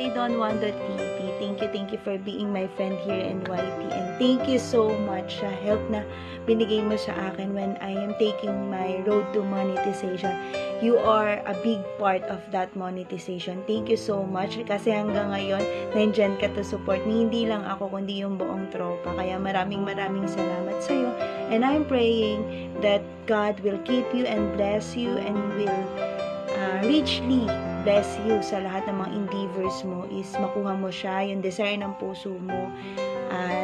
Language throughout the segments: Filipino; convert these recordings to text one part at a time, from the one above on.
birthday, Don Wando TV. Thank you for being my friend here in YT. And thank you so much sa help na binigay mo sa akin when I am taking my road to monetization. You are a big part of that monetization. Thank you so much. Kasi hanggang ngayon, nandyan ka to support me. Hindi lang ako, kundi yung buong tropa. Kaya maraming salamat sa'yo. And I'm praying that God will keep you and bless you and will richly bless you sa lahat ng mga endeavors mo, is makuha mo siya, yung desire ng puso mo.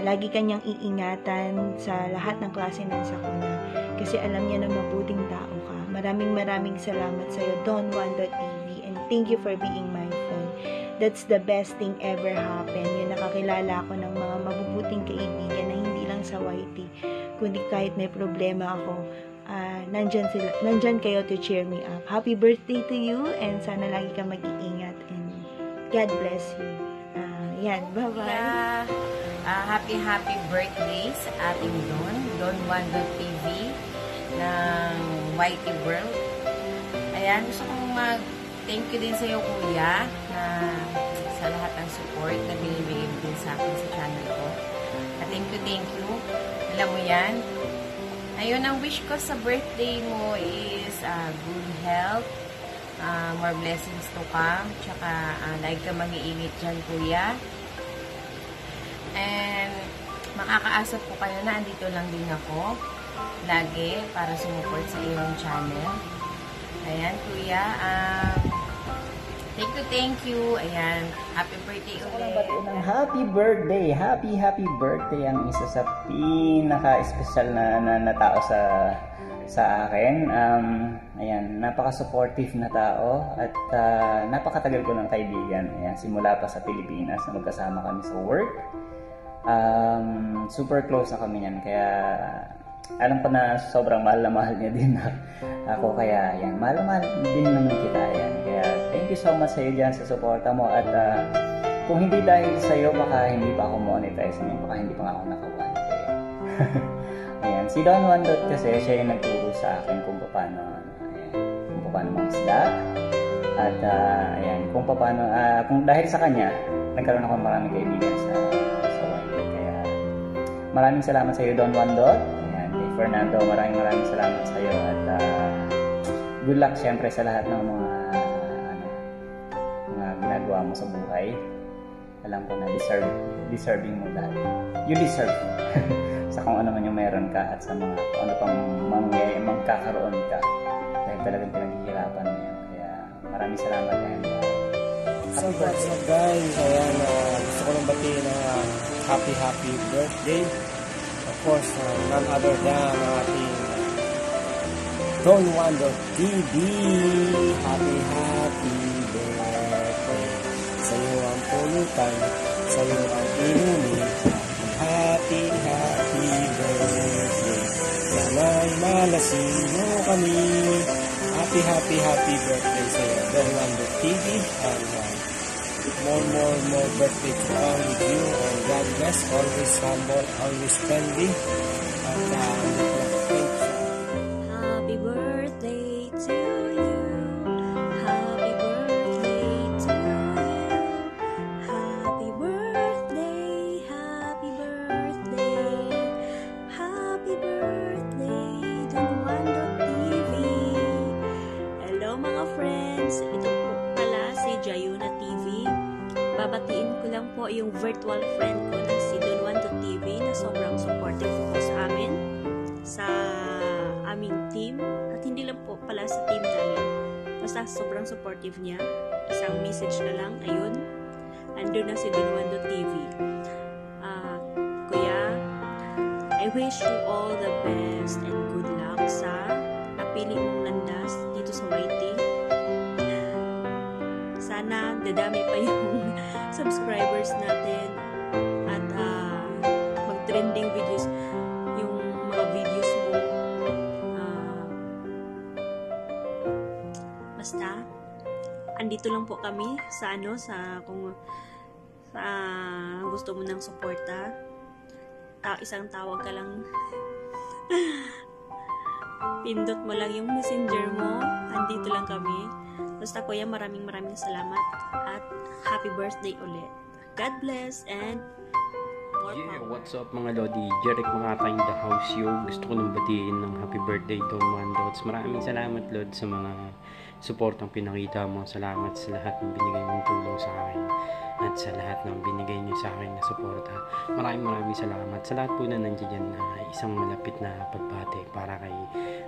Lagi kanyang iingatan sa lahat ng klase ng sakuna kasi alam niya na mabuting tao ka. Maraming salamat sa iyo, Don Wando TV, and thank you for being my friend. That's the best thing ever happened. Yung nakakilala ako ng mga mabubuting kaibigan na hindi lang sa YT, kundi kahit may problema ako, nandyan kayo to cheer me up. Happy birthday to you, and sana lagi ka mag-iingat, and God bless you. Yan, bye-bye. Happy birthday sa ating Don Wando TV ng YT World. Ayan, gusto kong mag-thank you din sa iyo, kuya, na sa lahat ng support na binibigay din sa akin sa channel ko. Thank you. Alam mo yan, ayun, ang wish ko sa birthday mo is good health, more blessings to come, tsaka lagi ka mag-iinit dyan, kuya. And makakaasap ko kayo na andito lang din ako lagi para sumuport sa iyong channel. Ayan, kuya. Thank you. Ayan, happy birthday ulit. Happy birthday. Happy birthday ang isa sa pinaka-espesyal na tao sa akin. Ayan, napaka-supportive na tao at napakatagal ko ng kaibigan. Ayan, simula pa sa Pilipinas na magkasama kami sa work. Super close na kami niyan, kaya alam ko na sobrang mahal niya din ako, kaya yan, mahal din naman kita. Yan, kaya thank you so much sa iyo dyan sa suporta mo, at kung hindi dahil sa iyo, baka hindi pa ako monetize ngayon, baka hindi pa ako naka-1K. Ayan, si Don Wando kasi siya yung nagturo sa akin kung paano mangisda, at ayan, kung dahil sa kanya nagkaroon ako maraming kaibigan sa YT. Kaya maraming salamat sa iyo, Don Wando. Fernando, maraming salamat sa iyo, at good luck syempre sa lahat ng mga ginagawa mo sa buhay. Alam ko na deserving mo dahil you deserve sa kung ano man yung meron ka, at sa mga kung ano pang magkakaroon ka, dahil talagang pinaghihirapan mo yan. Kaya maraming salamat, and so guys, ayan, gusto ko lang batiin na happy birthday. Of course, none other than ating Don Wando TV. Happy birthday. Sa iyo ang pulutan, sa iyo ang inumin. Happy birthday. Sana'y malasing mo kami. Happy birthday sa iyo, Don Wando TV. And more birthday to all with you, and God bless, always humble, always friendly, and happy birthday to you, happy birthday to you, happy birthday, happy birthday, Don Wando TV. Hello mga friends, ito po pala si Jayuna TV. Babatiin ko lang po yung virtual friend ko na si Don Wando TV na sobrang supportive po sa amin, sa aming team, at hindi lang po pala sa team namin, basta sobrang supportive niya. Isang message na lang, ayun, andun na si Don Wando TV. Kuya, I wish you all the best and good luck sa napili mong landas dito sa YT. Sana dadami pa yung subscribers natin, at mag-trending videos yung mga videos mo. Basta andito lang po kami sa kung gusto mo ng suporta, isang tawag ka lang. Pindot mo lang yung messenger mo, andito lang kami. Basta kuya, maraming salamat at happy birthday ulit. God bless and more Yeah, power. what's up mga Lodi? Jeric Makata in the house, yo. Gusto ko nang batiin ng happy birthday Don Juan Dots. Maraming salamat, Lord, sa mga supportang pinakita mo. Salamat sa lahat ng binigay mong tulong sa akin at sa lahat ng binigay niyo sa akin na suporta. Maraming salamat sa lahat po na nandiyan na isang malapit na pagbate para kay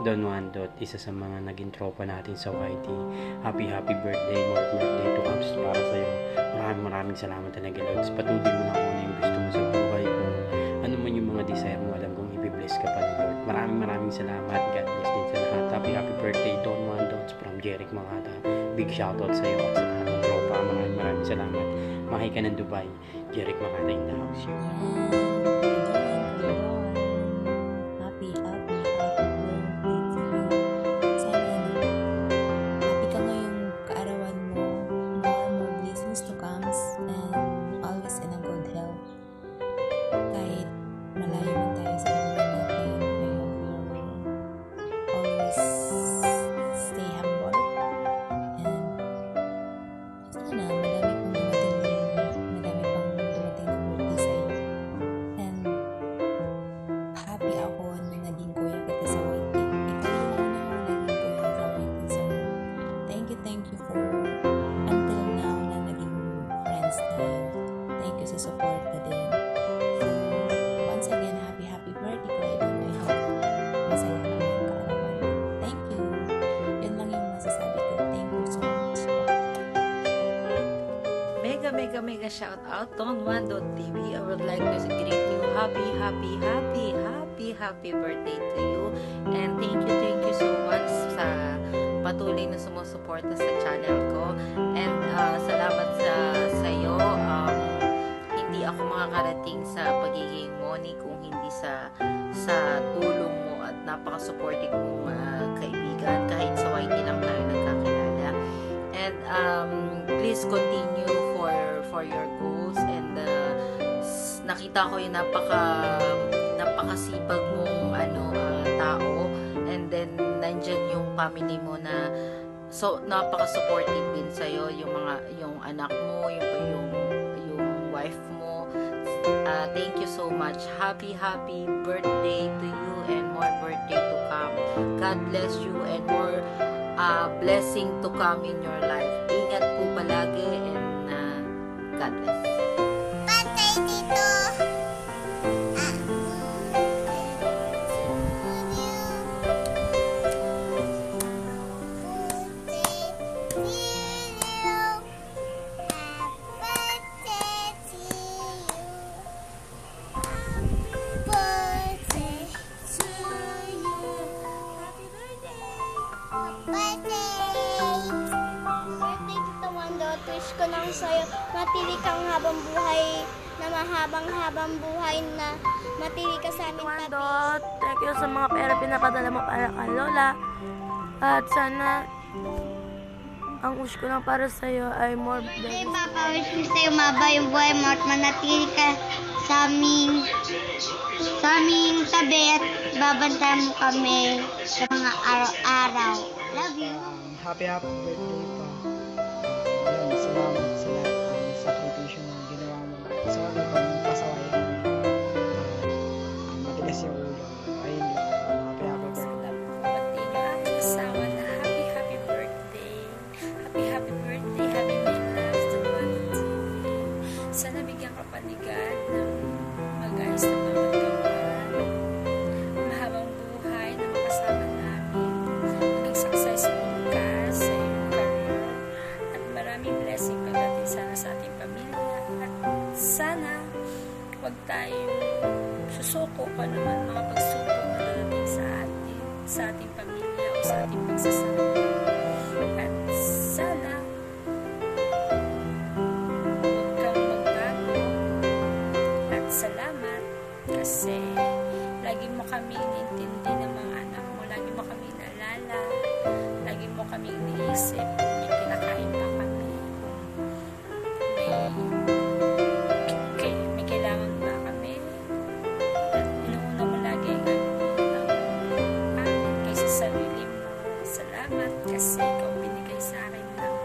Don Juan Dot, isa sa mga naging tropa natin sa YT. Happy birthday, more birthday to comes para sa'yo. Maraming salamat talaga, Lord. Patuloy mo na kung ano yung gusto mo sa buhay ko. Ano man yung mga desire mo, alam kong i-bless ka pa ni Lord. Maraming salamat. God bless din sa lahat. Happy birthday, Don Juan Dots from Jeric Makata. Big shoutout sa iyo at sa lahat ng tropa. Maraming salamat. Mahay ka ng Dubai. Jeric Makata in the house. Yo. Happy birthday to you. Sana happy ka ngayong kaarawan mo. More blessings to comes and always in a good health. Kahit malayo man tayo sa pamilya natin, I hope you always stay humble. And sana madami pang dumating na birthday sa'yo. And happy ako na naging kuya kita sa YT. Ikaw lang na ako naging kuya sa YT sa'yo. Thank you for until now na naging friends tayo. Thank you sa support na din. So, once again, happy birthday ko. I hope masaya ka ngayong kaarawan. Thank you. Yun lang yung masasabi ko. Thank you so much. Mega shout out Don Juan TV. I would like to greet you happy birthday to you, and thank you so much sa patuloy na sumusuporta sa channel ko, and salamat sa iyo. Hindi ako makakarating sa pagiging Moni kung hindi sa tulong mo at napaka-supportive mong kaibigan, kahit sa YT lang tayo nagkakilala. And please continue for your goals, and nakita ko yung napakasipag mong tao, and then nandyan yung family mo na so napaka-supportive din sa'yo, yung anak mo, yung wife mo. Thank you so much. Happy birthday to you, and more birthday to come. God bless you, and more blessing to come in your life. Ingat po palagi, and God bless. Patay dito! Wish ko lang sa'yo, matili kang habang buhay na mahabang buhay na matili ka sa amin Dot, thank you sa mga pera pinapadala mo para kay Lola. At sana ang wish ko lang para sa'yo ay more Hey blessings. Papa, wish ko sa'yo maba yung buhay mo at manatili ka sa aming tabi at babantayan mo kami sa mga araw-araw. Love you! Happy birthday pa. Ayun, salamat sa lahat ng sakripisyo na ginawa mo. Sorry kung pasaway kami. Matigas yung ulo. Ayun lang. Happy birthday. Pati nyo ang asawa na happy birthday. Happy birthday, happy my love to Don TV. Sana bigyan ka panigan ng mag-ayos na mga gawa. Mahabang buhay na makasama namin. Maging successful ka sa iyong career. At maraming blessing pagdating sana sa ating pamilya. At sana huwag tayong susuko pa naman mga pagsubok na darating sa ating pamilya o sa ating pagsasama. At sana huwag kang magbago. At salamat kasi lagi mo kami inintindi ng mga anak mo. Lagi mo kami naalala. Lagi mo kami iniisip. May kinakain pa kami. May kailangan ba kami? At inuuna mo lagi ang amin kaysa sarili mo. Salamat kasi ikaw binigay sa akin ng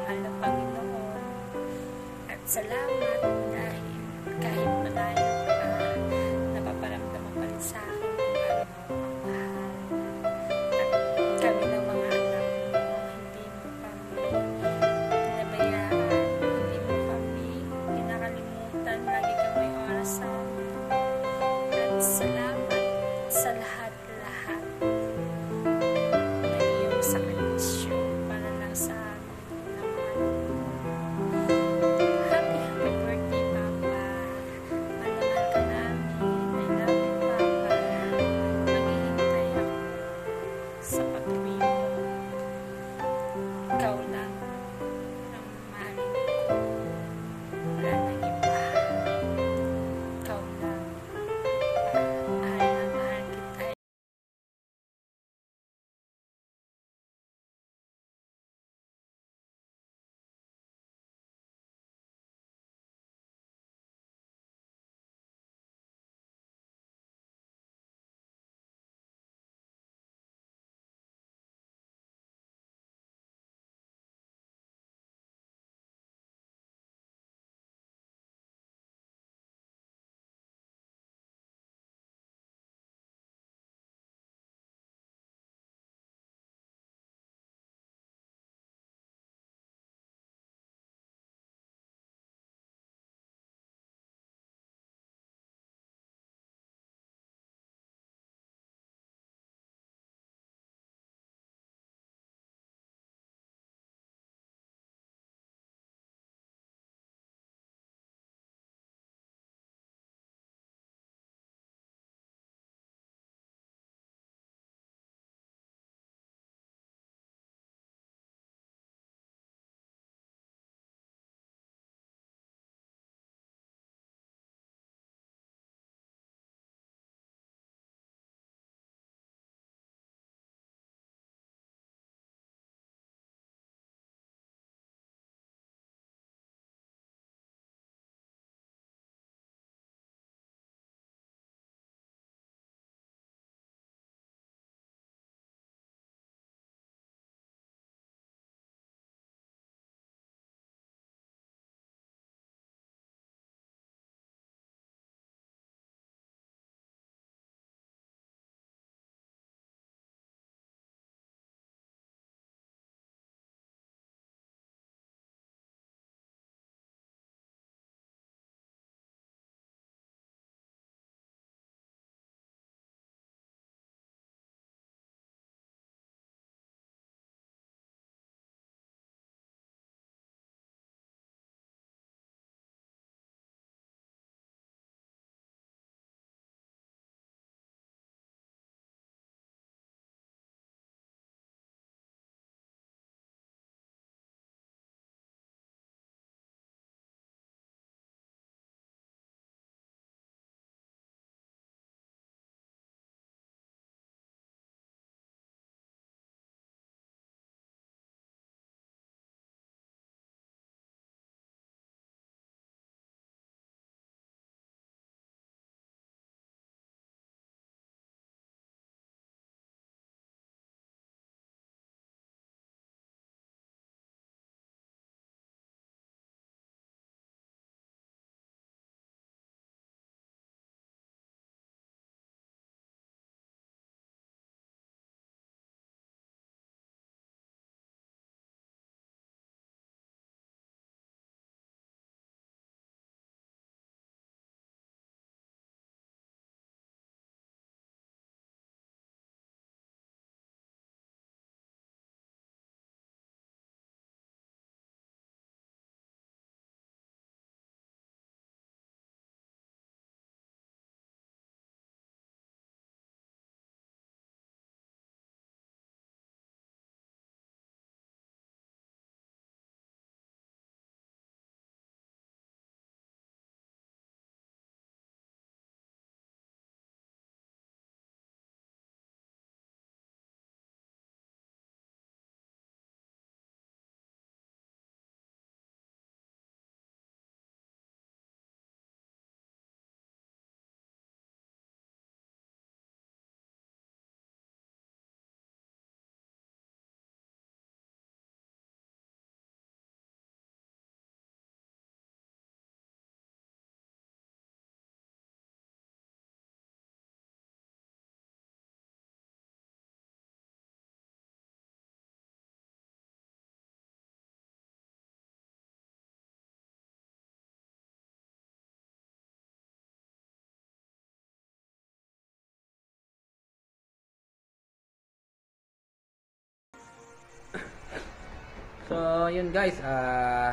So, yun guys, sa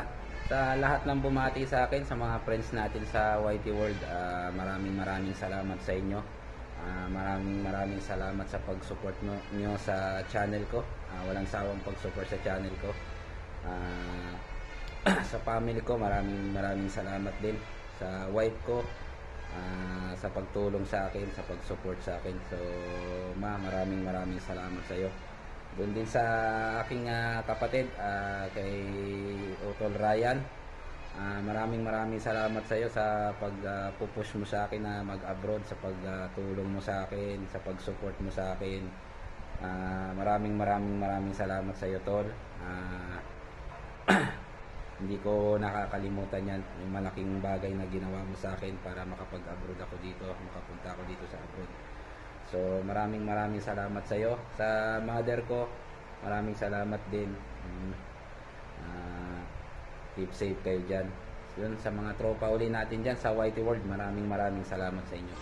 lahat ng bumati sa akin, sa mga friends natin sa YT World, maraming salamat sa inyo. Maraming salamat sa pag-support nyo sa channel ko. Walang sawang pag-support sa channel ko. Sa family ko, maraming salamat din. Sa wife ko, sa pagtulong sa akin, sa pag-support sa akin. So, maraming salamat sa iyo. Doon din sa aking kapatid, kay Utol Ryan, maraming salamat sa iyo sa pag-push mo sa akin na mag-abroad, sa pagtulong mo sa akin, sa pag-support mo sa akin. Maraming salamat sa iyo, Tol. Hindi ko nakakalimutan yan, yung malaking bagay na ginawa mo sa akin para makapag-abroad ako dito, makapunta ako dito sa abroad. So, maraming salamat sa iyo. Sa mother ko, maraming salamat din. Keep safe kayo dyan. Yun, sa mga tropa uli natin dyan sa YT World, maraming salamat sa inyo.